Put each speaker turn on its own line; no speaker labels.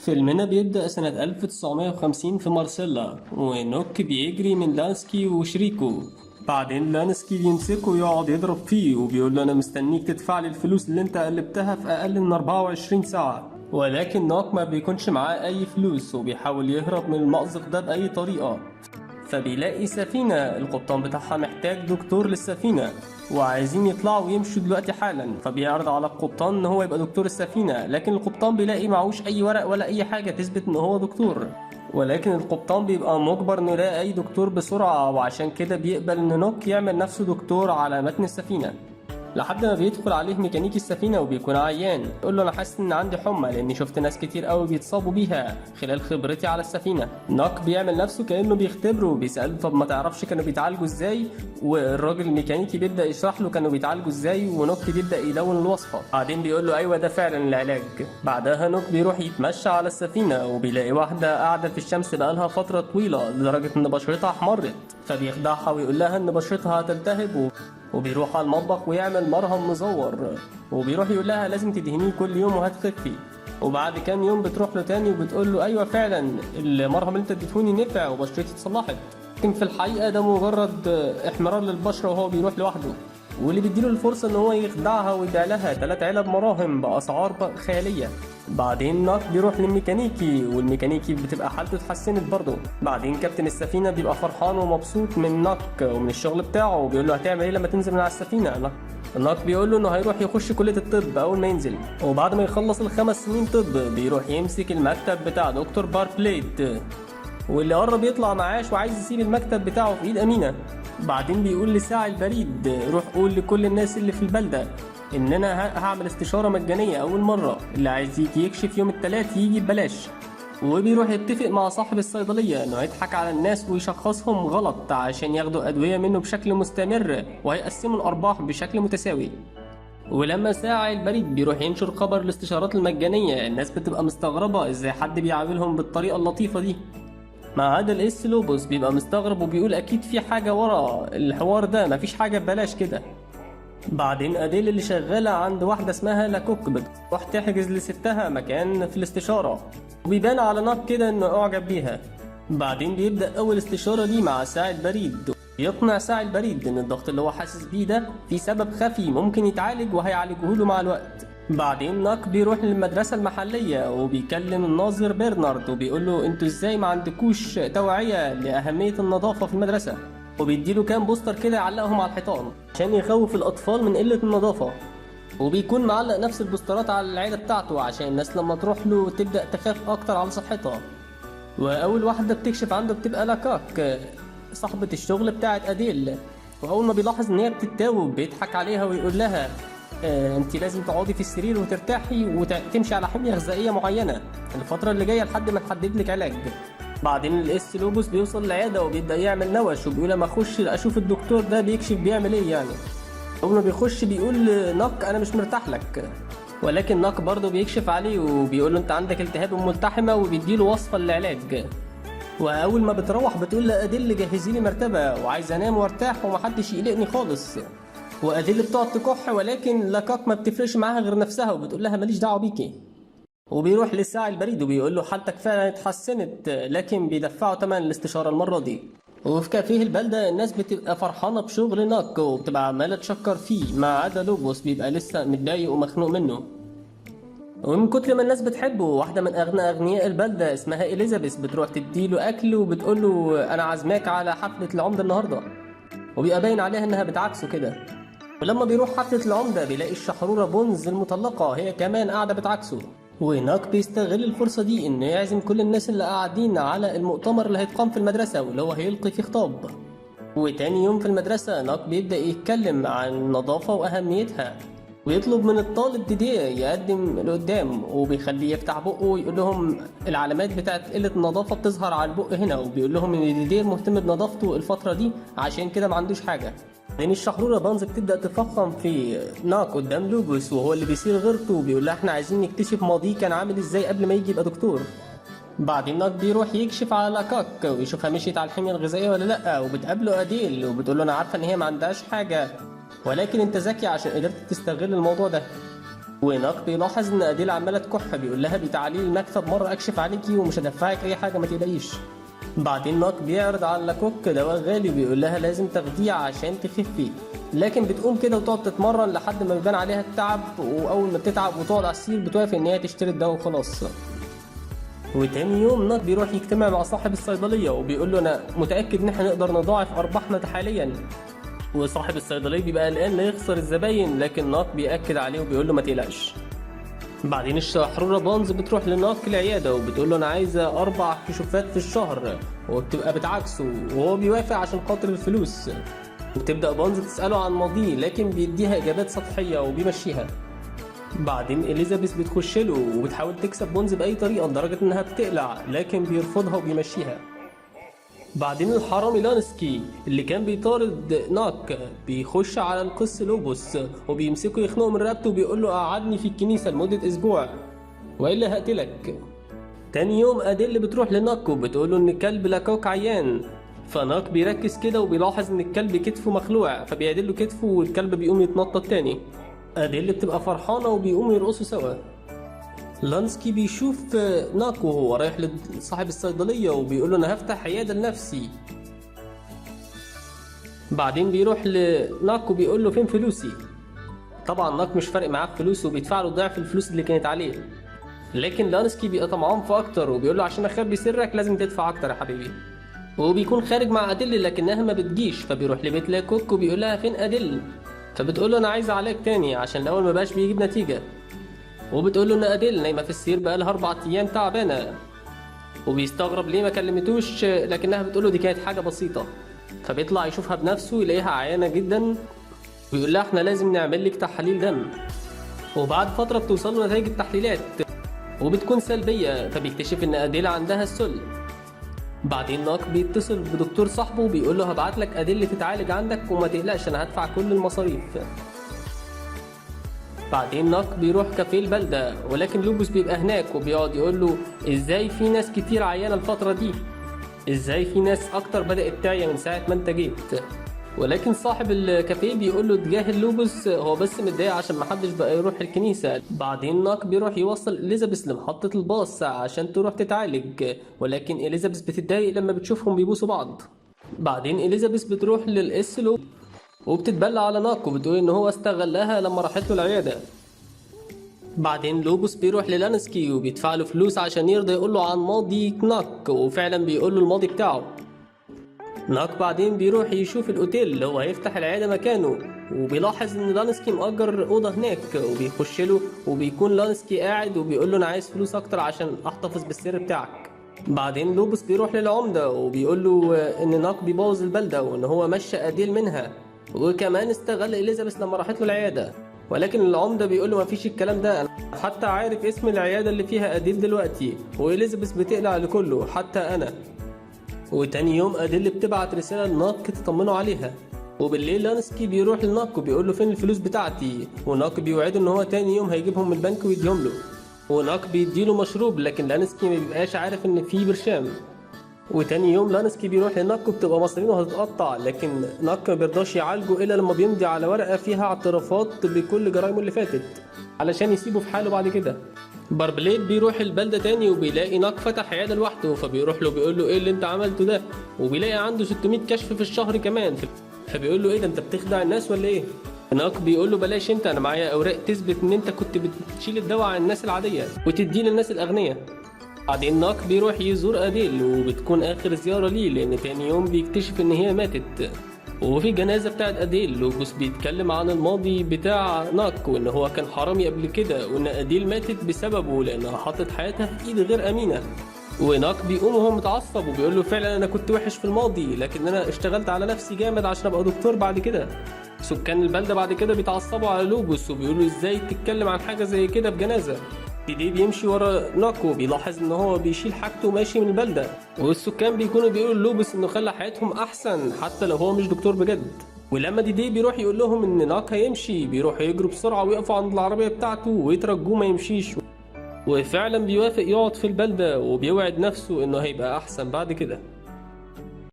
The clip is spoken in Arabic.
فيلمنا بيبدأ سنة 1950 في مارسيلا، ونوك بيجري من لانسكي وشريكه. بعدين لانسكي بيمسكه ويقعد يضرب فيه وبيقول له أنا مستنيك تدفع لي الفلوس اللي أنت قلبتها في أقل من 24 ساعة. ولكن نوك ما بيكونش معاه أي فلوس وبيحاول يهرب من المأزق ده بأي طريقة. فبيلاقي سفينة القبطان بتاعها محتاج دكتور للسفينة، وعايزين يطلعوا ويمشوا دلوقتي حالا. فبيعرض على القبطان ان هو يبقى دكتور السفينة، لكن القبطان بيلاقي معهوش اي ورق ولا اي حاجة تثبت ان هو دكتور. ولكن القبطان بيبقى مجبر انه يلاقي اي دكتور بسرعة، وعشان كده بيقبل ان نوك يعمل نفسه دكتور على متن السفينة. لحد ما بيدخل عليه ميكانيكي السفينة وبيكون عيان، يقول له انا حاسس ان عندي حمى لاني شفت ناس كتير قوي بيتصابوا بيها خلال خبرتي على السفينة. نوك بيعمل نفسه كانه بيختبره وبيساله طب ما تعرفش كانوا بيتعالجوا ازاي، والراجل الميكانيكي بيبدا يشرح له كانوا بيتعالجوا ازاي، ونوك بيبدا يلون الوصفة. بعدين بيقول له ايوه ده فعلا العلاج. بعدها نوك بيروح يتمشى على السفينة وبيلاقي واحدة قاعدة في الشمس بقالها فترة طويلة لدرجة ان بشرتها احمرت، فبيخدعها ويقول لها ان بشرتها هتلتهب وبيروح على المطبخ ويعمل مرهم مزور، وبيروح يقول لها لازم تدهنيه كل يوم وهتخفي. وبعد كام يوم بتروح له تاني وبتقول له ايوه فعلا المرهم اللي انت اديتهوني نفع وبشرتي اتصلحت، لكن في الحقيقه ده مجرد احمرار للبشره وهو بيروح لوحده. واللي بيديله الفرصه ان هو يخدعها ويبيع لها 3 علب مراهم باسعار خياليه. بعدين ناك بيروح للميكانيكي والميكانيكي بتبقى حالته اتحسنت برضه. بعدين كابتن السفينه بيبقى فرحان ومبسوط من ناك ومن الشغل بتاعه، وبيقول له هتعمل ايه لما تنزل من على السفينه. ناك بيقول له انه هيروح يخش كليه الطب اول ما ينزل، وبعد ما يخلص ال5 سنين طب بيروح يمسك المكتب بتاع دكتور باربليت، واللي قرب يطلع معاش وعايز يسيب المكتب بتاعه في ايد امينه. بعدين بيقول لساعي البريد روح قول لكل الناس اللي في البلده ان انا هعمل استشاره مجانيه اول مره، اللي عايز يجي يكشف يوم الثلاث يجي ببلاش. وبيروح يتفق مع صاحب الصيدليه انه يضحك على الناس ويشخصهم غلط عشان ياخدوا ادويه منه بشكل مستمر وهيقسموا الارباح بشكل متساوي. ولما ساعي البريد بيروح ينشر خبر الاستشارات المجانيه، الناس بتبقى مستغربه ازاي حد بيعاملهم بالطريقه اللطيفه دي. ما عدا الاس لوبوس بيبقى مستغرب وبيقول اكيد في حاجه ورا الحوار ده، مفيش حاجه ببلاش كده. بعدين اديل اللي شغاله عند واحده اسمها لاكوك بتروح تحجز لستها مكان في الاستشاره، وبيبان على ناك كده انه اعجب بيها. بعدين بيبدا اول استشاره دي مع ساعي البريد، يقنع ساعي البريد ان الضغط اللي هو حاسس بيه ده في سبب خفي ممكن يتعالج وهيعالجه له مع الوقت. بعدين ناك بيروح للمدرسة المحلية وبيكلم الناظر برنارد وبيقول له انتوا ازاي ما عندكوش توعية لأهمية النظافة في المدرسة، وبيديله كام بوستر كده يعلقهم على الحيطان عشان يخوف الأطفال من قلة النظافة. وبيكون معلق نفس البوسترات على العيلة بتاعته عشان الناس لما تروح له تبدأ تخاف أكتر على صحتها. وأول واحدة بتكشف عنده بتبقى لاكاك صاحبة الشغل بتاعت أديل، وأول ما بيلاحظ إن هي بتتاوب بيضحك عليها ويقول لها انت لازم تقعدي في السرير وترتاحي وتمشي على حمية غذائية معينة الفترة اللي جاية لحد ما نحدد لك علاج. بعدين الاس لوبوس بيوصل العيادة وبيبدأ يعمل نوش وبيقول اما اخش اشوف الدكتور ده بيكشف بيعمل ايه يعني. اول ما بيخش بيقول ناك انا مش مرتاح لك، ولكن ناك برضه بيكشف عليه وبيقول له انت عندك التهاب ملتحمة وبيديله وصفة للعلاج. واول ما بتروح بتقول لأديل جهزي لي مرتبة وعايز انام وارتاح ومحدش يقلقني خالص. وأديل بتقعد تكح، ولكن لاكاك ما بتفرقش معاها غير نفسها وبتقول لها ماليش دعوه بيكي. وبيروح لساعي البريد وبيقول له حالتك فعلا اتحسنت، لكن بيدفعوا تمن الاستشاره المره دي. وفي كافيه البلده الناس بتبقى فرحانه بشغل ناك وبتبقى عماله تشكر فيه، ما عدا لوبوس بيبقى لسه متضايق ومخنوق منه. ومن كتر ما الناس بتحبه واحده من اغنى اغنياء البلده اسمها اليزابيث بتروح تديله اكل وبتقول له انا عازماك على حفله العمده النهارده، وبيبقى باين عليها انها بتعكسه كده. ولما بيروح حفلة العمدة بيلاقي الشحرورة بونز المطلقة هي كمان قاعدة بتعكسه، وهناك بيستغل الفرصة دي انه يعزم كل الناس اللي قاعدين على المؤتمر اللي هيتقام في المدرسة واللي هو هيلقي فيه خطاب. وتاني يوم في المدرسة ناك بيبدأ يتكلم عن النظافة وأهميتها، ويطلب من الطالب ديديه يقدم لقدام وبيخليه يفتح بقه ويقول لهم العلامات بتاعت قلة النظافة بتظهر على البق هنا، وبيقول لهم ان ديديه مهتم بنظافته الفترة دي عشان كده ما عندوش حاجة. لان الشحرورة بانز بتبدأ تفخم في ناك قدام لوبوس وهو اللي بيصير غيرته وبيقول لها احنا عايزين نكتشف ماضيه كان عامل ازاي قبل ما يجي يبقى دكتور. بعدين ناك بيروح يكشف على لاكاك ويشوفها مشيت على الحمية الغذائية ولا لأ، وبتقابله أديل وبتقول له أنا عارفة إن هي ما عندهاش حاجة، ولكن أنت ذكي عشان قدرت تستغل الموضوع ده. وناك بيلاحظ ان اديل عماله تكح، بيقول لها بتعالي المكتب مره اكشف عليكي ومش هدفعك اي حاجه ما تقلقيش. بعدين ناك بيعرض على لاكوك دواء غالي، بيقول لها لازم تاخديه عشان تخفي، لكن بتقوم كده وتقعد تتمرن لحد ما بيبان عليها التعب، واول ما بتتعب وتقعد على السرير بتوافق ان هي تشتري الدواء وخلاص. وتاني يوم ناك بيروح يجتمع مع صاحب الصيدليه وبيقول له انا متاكد ان احنا نقدر نضاعف ارباحنا حاليا. وصاحب الصيدليه بيبقى قلقان لا يخسر الزباين، لكن ناك بيأكد عليه وبيقول له ما تقلقش. بعدين الشحرورة بونز بتروح لناك العيادة وبتقول له أنا عايزة 4 كشوفات في الشهر، وبتبقى بتعاكسه وهو بيوافق عشان خاطر الفلوس. وبتبدأ بونز تسأله عن ماضيه، لكن بيديها إجابات سطحية وبيمشيها. بعدين إليزابيث بتخش له وبتحاول تكسب بونز بأي طريقة لدرجة إنها بتقلع، لكن بيرفضها وبيمشيها. بعدين الحرامي لانسكي اللي كان بيطارد ناك بيخش على القس لوبوس وبيمسكه يخنقه من رقبته وبيقول له قعدني في الكنيسة لمدة أسبوع وإلا هقتلك. تاني يوم أديل بتروح لناك وبتقول له إن الكلب لاكوك عيان، فناك بيركز كده وبيلاحظ إن الكلب كتفه مخلوع، فبيعدل له كتفه والكلب بيقوم يتنطط تاني. أديل بتبقى فرحانة وبيقوموا يرقصوا سوا. لانسكي بيشوف ناك وهو رايح لصاحب الصيدلية وبيقول له أنا هفتح عيادة لنفسي. بعدين بيروح لناك وبيقول له فين فلوسي؟ طبعا ناك مش فارق معاه فلوسه وبيدفع له ضعف الفلوس اللي كانت عليه، لكن لانسكي بيبقى طمعان في أكتر وبيقول له عشان أخبي سرك لازم تدفع أكتر يا حبيبي. وبيكون خارج مع أديل لكنها ما بتجيش، فبيروح لبيت لاكوك وبيقول لها فين أديل؟ فبتقول له أنا عايز علاج تاني عشان الأول ما بقاش بيجيب نتيجة. وبتقول له ان اديل نايمه في السرير بقالها 4 ايام تعبانه، وبيستغرب ليه ما كلمتوش، لكنها بتقول له دي كانت حاجه بسيطه. فبيطلع يشوفها بنفسه يلاقيها عيانه جدا ويقول لها احنا لازم نعمل لك تحاليل دم. وبعد فتره بتوصل له نتائج التحليلات وبتكون سلبيه، فبيكتشف ان اديل عندها السل. بعدين ناك بيتصل بدكتور صاحبه وبيقول له هبعت لك اديل تتعالج عندك وما تقلقش انا هدفع كل المصاريف. بعدين ناك بيروح كافيه البلدة، ولكن لوبوس بيبقى هناك وبيقعد يقول له ازاي في ناس كتير عيانة الفترة دي، ازاي في ناس اكتر بدأت تعيا من ساعة ما انت جيت. ولكن صاحب الكافيه بيقول له تجاهل لوبوس، هو بس متضايق عشان محدش بقى يروح الكنيسة. بعدين ناك بيروح يوصل إليزابيث لمحطة الباص عشان تروح تتعالج، ولكن إليزابيث بتتضايق لما بتشوفهم بيبوسوا بعض. بعدين إليزابيث بتروح للإسلو وبتتبلى على ناك وبتقول ان هو استغلها لما راحت له العياده. بعدين لوبوس بيروح للانسكي وبيدفع له فلوس عشان يرضى يقول له عن ماضي ناك، وفعلا بيقول له الماضي بتاعه. ناك بعدين بيروح يشوف الاوتيل اللي هو هيفتح العياده مكانه، وبيلاحظ ان لانسكي مأجر اوضه هناك وبيخش له وبيكون لانسكي قاعد وبيقول له انا عايز فلوس اكتر عشان احتفظ بالسر بتاعك. بعدين لوبوس بيروح للعمده وبيقول له ان ناك بيبوظ البلده وان هو مشى اديل منها، وكمان استغل إليزابيث لما راحت له العيادة. ولكن العمدة بيقول له مفيش الكلام ده، أنا حتى عارف اسم العيادة اللي فيها أديل دلوقتي، وإليزابيث بتقلع لكله حتى أنا. وتاني يوم أديل بتبعت رسالة لناك تطمنه عليها. وبالليل لانسكي بيروح لناك وبيقول له فين الفلوس بتاعتي، وناك بيوعده ان هو تاني يوم هيجيبهم من البنك ويديهم له. وناك بيديله مشروب، لكن لانسكي ما بيبقاش عارف ان فيه برشام. وتاني يوم لانسكي بيروح لناك وبتبقى مصارينه هتتقطع، لكن ناك ما بيرضاش يعالجه الا لما بيمضي على ورقه فيها اعترافات بكل جرايمه اللي فاتت علشان يسيبه في حاله بعد كده. باربليد بيروح البلده تاني وبيلاقي ناك فتح عياده لوحده، فبيروح له بيقول له ايه اللي انت عملته ده، وبيلاقي عنده 600 كشف في الشهر كمان. فبيقول له ايه ده انت بتخدع الناس ولا ايه؟ ناك بيقول له بلاش انت، انا معايا اوراق تثبت ان انت كنت بتشيل الدواء عن الناس العاديه وتديه للناس الاغنياء. بعدين ناك بيروح يزور أديل وبتكون آخر زيارة ليه، لأن تاني يوم بيكتشف إن هي ماتت. وفي جنازة بتاعت أديل لوبوس بيتكلم عن الماضي بتاع ناك وإن هو كان حرامي قبل كده، وإن أديل ماتت بسببه لأنها حطت حياتها في إيد غير أمينة. وناك بيقوم وهو متعصب وبيقول له فعلا أنا كنت وحش في الماضي، لكن أنا اشتغلت على نفسي جامد عشان أبقى دكتور بعد كده. سكان البلدة بعد كده بيتعصبوا على لوبوس وبيقولوا إزاي تتكلم عن حاجة زي كده في جنازة. دي بيمشي ورا ناكو بيلاحظ ان هو بيشيل حاجته وماشي من البلده، والسكان بيكونوا بيقولوا لوبوس انه خلى حياتهم احسن حتى لو هو مش دكتور بجد. ولما دي بيروح يقول لهم ان ناك هيمشي، بيروحوا يجروا بسرعه ويقفوا عند العربيه بتاعته ويترجوه ما يمشيش، وفعلا بيوافق يقعد في البلده وبيوعد نفسه انه هيبقى احسن بعد كده.